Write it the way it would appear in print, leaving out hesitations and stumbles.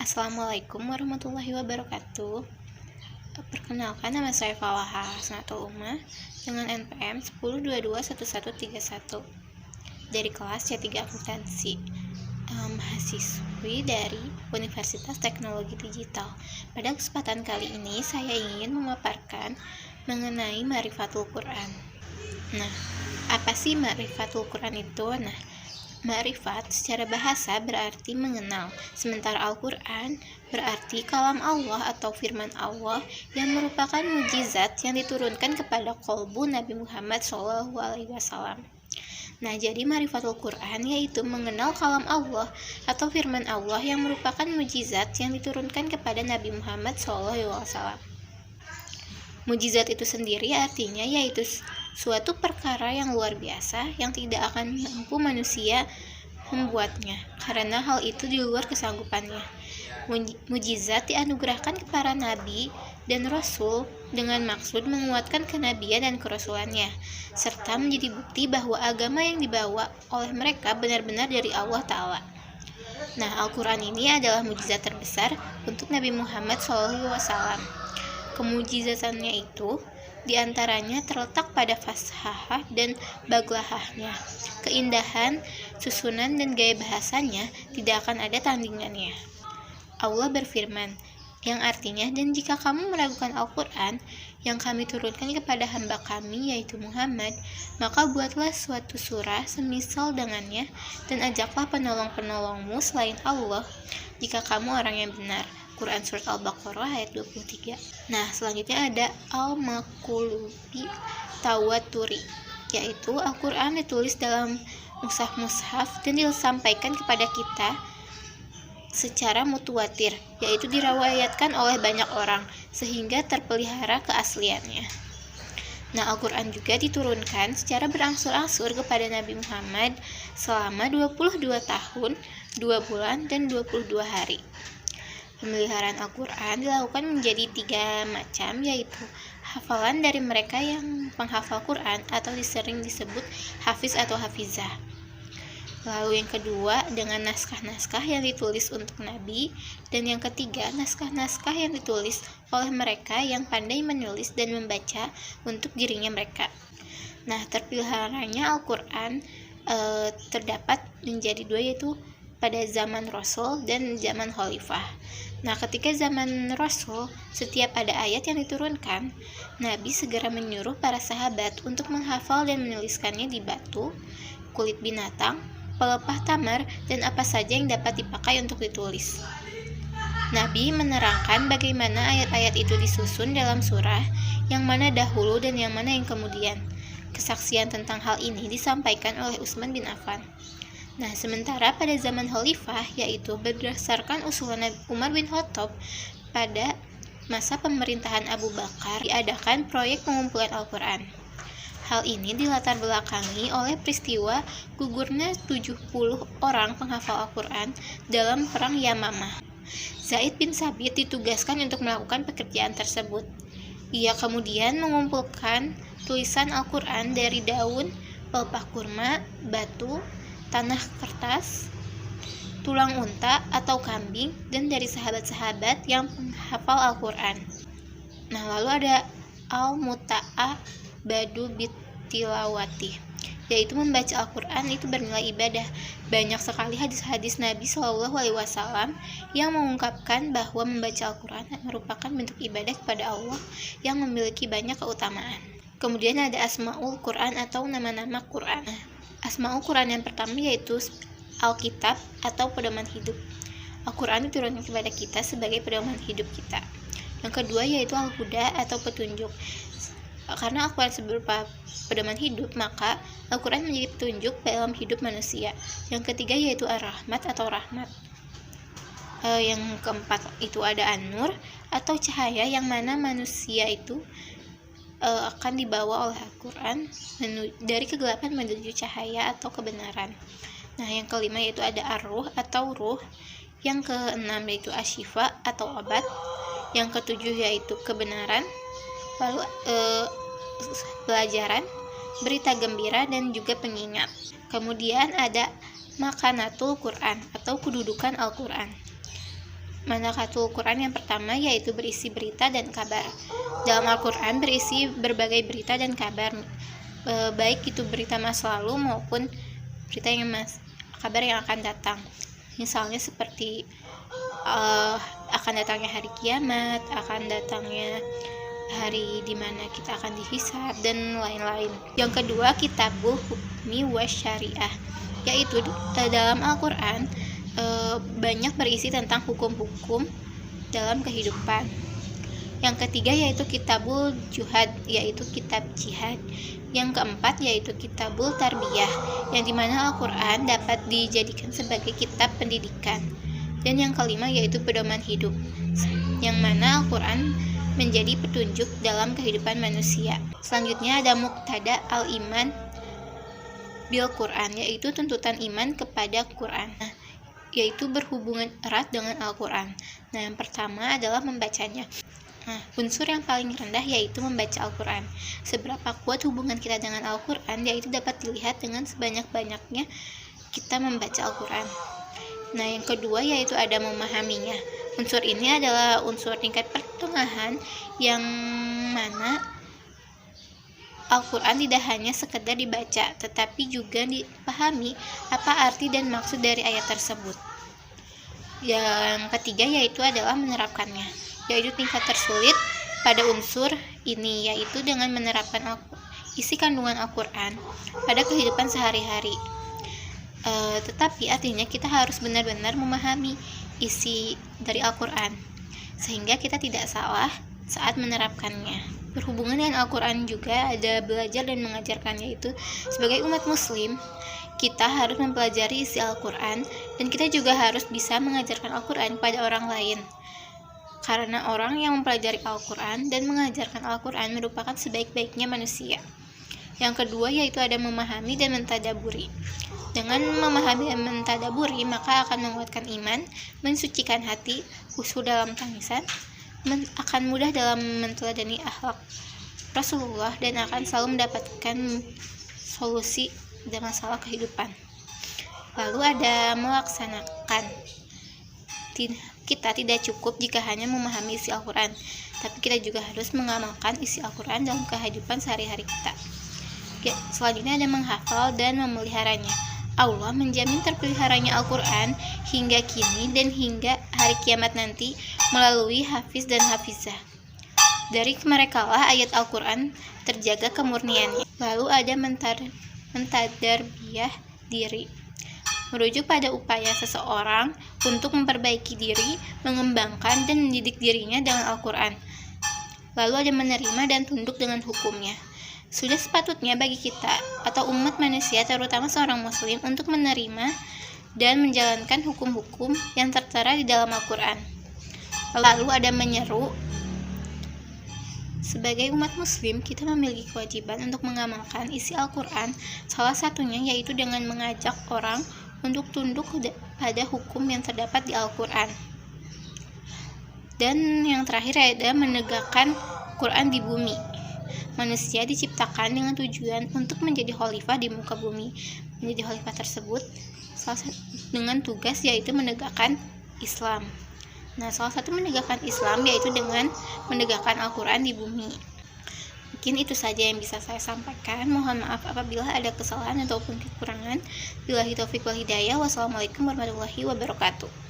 Assalamualaikum warahmatullahi wabarakatuh. Perkenalkan, nama saya Falaha Hasnatul Umah dengan NPM 10221131 dari kelas C3 Akuntansi, mahasiswi dari Universitas Teknologi Digital. Pada kesempatan kali ini saya ingin memaparkan mengenai Ma'rifatul Quran. Nah, apa sih Ma'rifatul Quran itu? Ma'rifat secara bahasa berarti mengenal, sementara Al-Quran berarti kalam Allah atau firman Allah yang merupakan mukjizat yang diturunkan kepada qalbu Nabi Muhammad SAW. Jadi Ma'rifatul Quran yaitu mengenal kalam Allah atau firman Allah yang merupakan mukjizat yang diturunkan kepada Nabi Muhammad SAW. Mukjizat itu sendiri artinya yaitu suatu perkara yang luar biasa yang tidak akan mampu manusia membuatnya karena hal itu di luar kesanggupannya. Mukjizat dianugerahkan kepada nabi dan rasul dengan maksud menguatkan kenabian dan kerasulannya serta menjadi bukti bahwa agama yang dibawa oleh mereka benar-benar dari Allah Ta'ala. Al-Quran ini adalah mukjizat terbesar untuk Nabi Muhammad SAW. Kemujizatannya itu diantaranya terletak pada fasahah dan baglahahnya. Keindahan, susunan, dan gaya bahasanya tidak akan ada tandingannya. Allah berfirman, yang artinya, dan jika kamu meragukan Al-Quran yang kami turunkan kepada hamba kami yaitu Muhammad, maka buatlah suatu surah semisal dengannya dan ajaklah penolong-penolongmu selain Allah jika kamu orang yang benar. Quran Surat Al-Baqarah ayat 23. Selanjutnya ada Al-Maqlubi Tawaturi, yaitu Al-Quran ditulis dalam mushaf-mushaf dan disampaikan kepada kita secara mutawatir, yaitu diriwayatkan oleh banyak orang sehingga terpelihara keasliannya. Al-Quran juga diturunkan secara berangsur-angsur kepada Nabi Muhammad selama 22 tahun, 2 bulan, dan 22 hari. Pemeliharaan Al-Quran dilakukan menjadi 3 macam, yaitu hafalan dari mereka yang penghafal Quran atau sering disebut hafiz atau hafizah. Lalu yang kedua dengan naskah-naskah yang ditulis untuk Nabi, dan yang ketiga naskah-naskah yang ditulis oleh mereka yang pandai menulis dan membaca untuk dirinya mereka. Terpeliharanya Al-Quran terdapat menjadi 2, yaitu pada zaman Rasul dan zaman Khalifah. Ketika zaman Rasul, setiap ada ayat yang diturunkan, Nabi segera menyuruh para sahabat untuk menghafal dan menuliskannya di batu, kulit binatang, pelepah tamar, dan apa saja yang dapat dipakai untuk ditulis. Nabi menerangkan bagaimana ayat-ayat itu disusun dalam surah, yang mana dahulu dan yang mana yang kemudian. Kesaksian tentang hal ini disampaikan oleh Utsman bin Affan. Sementara pada zaman Khalifah, yaitu berdasarkan usulan Umar bin Khattab pada masa pemerintahan Abu Bakar, diadakan proyek pengumpulan Al-Quran. Hal ini dilatar belakangi oleh peristiwa gugurnya 70 orang penghafal Al-Quran dalam perang Yamamah. Zaid bin Sabit ditugaskan untuk melakukan pekerjaan tersebut. Ia kemudian mengumpulkan tulisan Al-Quran dari daun, pelepah kurma, batu, tanah kertas, tulang unta atau kambing, dan dari sahabat-sahabat yang menghafal Al-Quran. Lalu ada Al-Muta'ah Badu Bitilawati, yaitu membaca Al-Quran itu bernilai ibadah. Banyak sekali hadis-hadis Nabi SAW yang mengungkapkan bahwa membaca Al-Quran merupakan bentuk ibadah kepada Allah yang memiliki banyak keutamaan. Kemudian ada Asmaul Quran atau nama-nama Quran. Asmaul Quran yang pertama yaitu Alkitab atau pedoman hidup. Al-Quran diturunkan kepada kita sebagai pedoman hidup kita. Yang kedua yaitu Al-Huda atau petunjuk. Karena Al-Quran berupa pedoman hidup, maka Al-Quran menjadi petunjuk dalam hidup manusia. Yang ketiga yaitu Ar-Rahmat atau rahmat. Yang keempat itu ada An-Nur atau cahaya, yang mana manusia itu akan dibawa oleh Al-Quran dari kegelapan menuju cahaya atau kebenaran. Yang kelima yaitu ada Ar-Ruh atau ruh. Yang keenam yaitu Asyifa atau obat. Yang ketujuh yaitu kebenaran. Lalu pelajaran, berita gembira, dan juga pengingat. Kemudian ada Makanatul Quran atau kedudukan Al-Quran. Manakatul Quran yang pertama yaitu berisi berita dan kabar. Dalam Al-Quran berisi berbagai berita dan kabar, baik itu berita masa lalu maupun berita kabar yang akan datang. Misalnya seperti akan datangnya hari kiamat, akan datangnya hari dimana kita akan dihisab, dan lain-lain. Yang kedua, kitabul hukmi wasyariah, yaitu dalam Al-Quran banyak berisi tentang hukum-hukum dalam kehidupan. Yang ketiga yaitu kitabul juhad, yaitu kitab jihad. Yang keempat yaitu kitabul tarbiyah, yang dimana Al-Quran dapat dijadikan sebagai kitab pendidikan. Dan yang kelima yaitu pedoman hidup, yang mana Al-Quran menjadi petunjuk dalam kehidupan manusia. Selanjutnya ada muqtada al-iman bil Quran, yaitu tuntutan iman kepada Quran, yaitu berhubungan erat dengan Al-Quran. Nah, yang pertama adalah membacanya. Nah, unsur yang paling rendah yaitu membaca Al-Quran. Seberapa kuat hubungan kita dengan Al-Quran, yaitu dapat dilihat dengan sebanyak-banyaknya kita membaca Al-Quran. Nah, yang kedua yaitu ada memahaminya. Unsur ini adalah unsur tingkat pertengahan, yang mana Al-Quran tidak hanya sekedar dibaca, tetapi juga dipahami apa arti dan maksud dari ayat tersebut. Yang ketiga yaitu adalah menerapkannya, yaitu tingkat tersulit pada unsur ini, yaitu dengan menerapkan isi kandungan Al-Quran pada kehidupan sehari-hari. Tetapi artinya kita harus benar-benar memahami isi dari Al-Quran, sehingga kita tidak salah saat menerapkannya. Berhubungan dengan Al-Quran juga ada belajar dan mengajarkannya, itu sebagai umat muslim kita harus mempelajari isi Al-Quran, dan kita juga harus bisa mengajarkan Al-Quran pada orang lain, karena orang yang mempelajari Al-Quran dan mengajarkan Al-Quran merupakan sebaik-baiknya manusia. Yang kedua yaitu ada memahami dan mentadaburi. Dengan memahami dan mentadaburi, maka akan menguatkan iman, mensucikan hati, khusyuk dalam tangisan, akan mudah dalam menteladani akhlak Rasulullah, dan akan selalu mendapatkan solusi dalam masalah kehidupan. Lalu ada melaksanakan. Kita tidak cukup jika hanya memahami isi Al-Quran, tapi kita juga harus mengamalkan isi Al-Quran dalam kehidupan sehari-hari kita. Selanjutnya ada menghafal dan memeliharanya. Allah menjamin terpeliharanya Al-Quran hingga kini dan hingga hari kiamat nanti melalui hafiz dan hafizah. Dari merekalah ayat Al-Quran terjaga kemurniannya. Lalu ada mentadarbiyah diri, merujuk pada upaya seseorang untuk memperbaiki diri, mengembangkan dan mendidik dirinya dengan Al-Quran. Lalu ada menerima dan tunduk dengan hukumnya. Sudah sepatutnya bagi kita atau umat manusia, terutama seorang muslim, untuk menerima dan menjalankan hukum-hukum yang tertera di dalam Al-Quran. Lalu ada menyeru. Sebagai umat muslim, kita memiliki kewajiban untuk mengamalkan isi Al-Quran, salah satunya yaitu dengan mengajak orang untuk tunduk pada hukum yang terdapat di Al-Quran. Dan yang terakhir ada menegakkan Quran di bumi. Manusia diciptakan dengan tujuan untuk menjadi khalifah di muka bumi. Menjadi khalifah tersebut dengan tugas yaitu menegakkan Islam. Nah, salah satu menegakkan Islam yaitu dengan menegakkan Al-Quran di bumi. Mungkin itu saja yang bisa saya sampaikan. Mohon maaf apabila ada kesalahan ataupun kekurangan. Billahi taufiq wal hidayah. Wassalamualaikum warahmatullahi wabarakatuh.